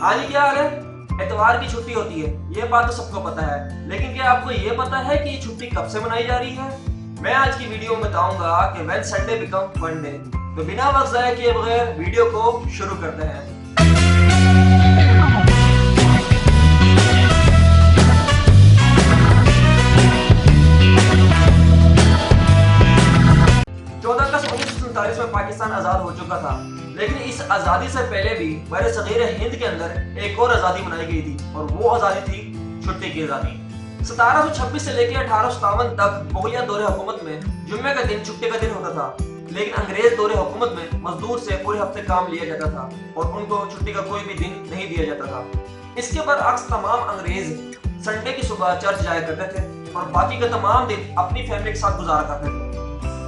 हाल ही क्या हाल है, एतवार की छुट्टी होती है, ये बात तो सबको पता है, लेकिन क्या आपको ये पता है कि ये छुट्टी कब से मनाई जा रही है? मैं आज की वीडियो में बताऊंगा कि when Sunday become fun day. तो बिना वक्त ज़ाया किए बगैर वीडियो को शुरू करते हैं। 14 अगस्त 1947 में पाकिस्तान आजाद हो चुका था, लेकिन इस आजादी से पहले भी बड़े सगीर हिंद के अंदर एक और आजादी मनाई गई थी और वो आजादी थी छुट्टी की आजादी। 1726 से लेकर 1857 तक मुगलिया दौरे हुकूमत में जुम्मे का दिन छुट्टी का दिन होता था, लेकिन अंग्रेज दौरे हुकूमत में मजदूर से पूरे हफ्ते काम लिया जाता था और उनको छुट्टी का कोई भी दिन नहीं दिया जाता था। इसके बरअक्स तमाम अंग्रेज संडे की सुबह चर्च जाया करते थे और बाकी का तमाम दिन अपनी फैमिली के साथ गुजारा करते थे।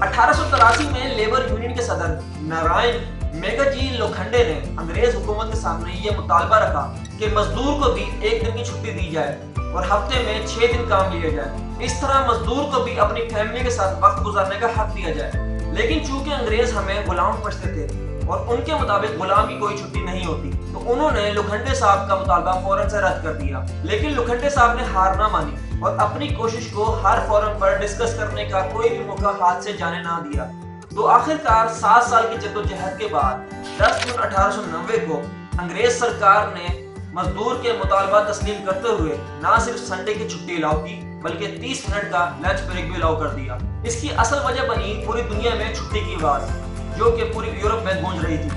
1883 में लेबर यूनियन के सदर नारायण मेघजी लोखंडे ने अंग्रेज हुकूमत के सामने ये मुतालबा रखा कि मजदूर को भी एक दिन की छुट्टी दी जाए और हफ्ते में 6 दिन काम लिया जाए। इस तरह मजदूर को भी अपनी फैमिली के साथ वक्त गुजारने का हक दिया जाए। लेकिन चूंकि अंग्रेज हमें गुलाम समझते थे और उनके मुताबिक गुलाम की कोई छुट्टी नहीं होती, तो उन्होंने लोखंडे साहब का मुतालबा फौरन से रद्द कर दिया। लेकिन लोखंडे साहब ने हार ना मानी और अपनी कोशिश को हर फोरम पर डिस्कस करने का कोई भी मौका हाथ से जाने ना दिया। तो आखिरकार 7 साल की जद्दोजहद के बाद 10 जून 1890 को अंग्रेज सरकार ने मजदूर के मुतालबा तस्लीम करते हुए ना सिर्फ संडे की छुट्टी अलाउ की, बल्कि 30 मिनट का लंच ब्रेक भी अलाउ कर दिया। इसकी असल वजह बनी पूरी दुनिया में छुट्टी की आवाज, जो कि पूरी यूरोप में गूंज रही थी।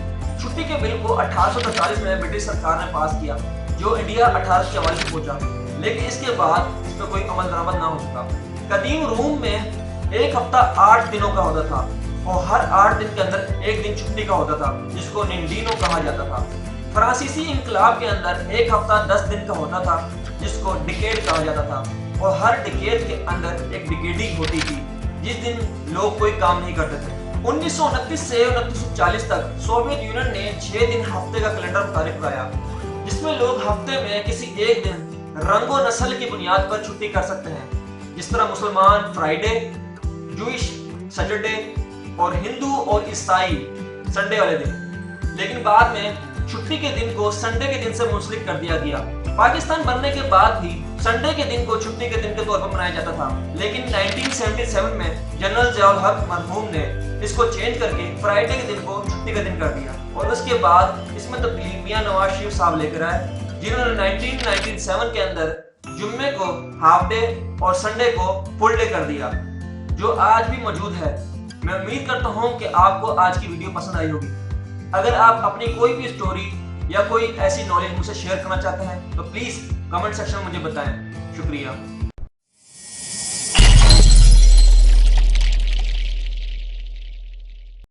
छुट्टी के बिल को 1843 में ब्रिटिश सरकार ने पास किया, जो इंडिया 1844 में पहुंचा, लेकिन इसके बाद इस पर कोई अमल दरामद ना हो सका। कदीम रूम में एक हफ्ता 8 दिनों का होता था और हर 8 दिन के अंदर एक दिन छुट्टी का होता था, जिसको निंडीनो कहा जाता था। फ्रांसीसी इनकलाब के अंदर एक हफ्ता 10 दिन का होता था, जिसको डिकेड कहा जाता था, और हर डिकेड के अंदर एक डिकेडी होती थी, जिस दिन लोग कोई काम नहीं करते थे। 1929 से 1940 तक सोवियत यूनियन ने 6 दिन हफ्ते का कैलेंडर मुतारिफ कराया, जिसमें लोग हफ्ते में किसी एक दिन रंग और नस्ल की बुनियाद पर छुट्टी कर सकते हैं, जिस तरह मुसलमान फ्राइडे, जूइश सैटरडे और हिंदू और ईसाई संडे वाले दिन। लेकिन बाद में छुट्टी के दिन को संडे के दिन से मुंसलिक कर दिया गया। पाकिस्तान बनने के बाद भी संडे के दिन को छुट्टी के दिन के तौर पर मनाया जाता था, लेकिन 1977 में जनरल ज़ियाउल हक मरहूम ने इसको चेंज करके फ्राइडे के दिन को छुट्टी का दिन कर दिया और उसके बाद इसमें तब्दीली मियां नवाज शरीफ साहब लेकर आए, जिन्होंने 1997 के अंदर जुम्मे को हाफ डे और संडे को फुल डे कर दिया, जो आज भी मौजूद है। मैं उम्मीद करता हूँ कि आपको आज की वीडियो पसंद आई होगी। अगर आप अपनी कोई भी स्टोरी या कोई ऐसी नॉलेज मुझसे शेयर करना चाहते हैं तो प्लीज कमेंट सेक्शन में मुझे बताएं। शुक्रिया।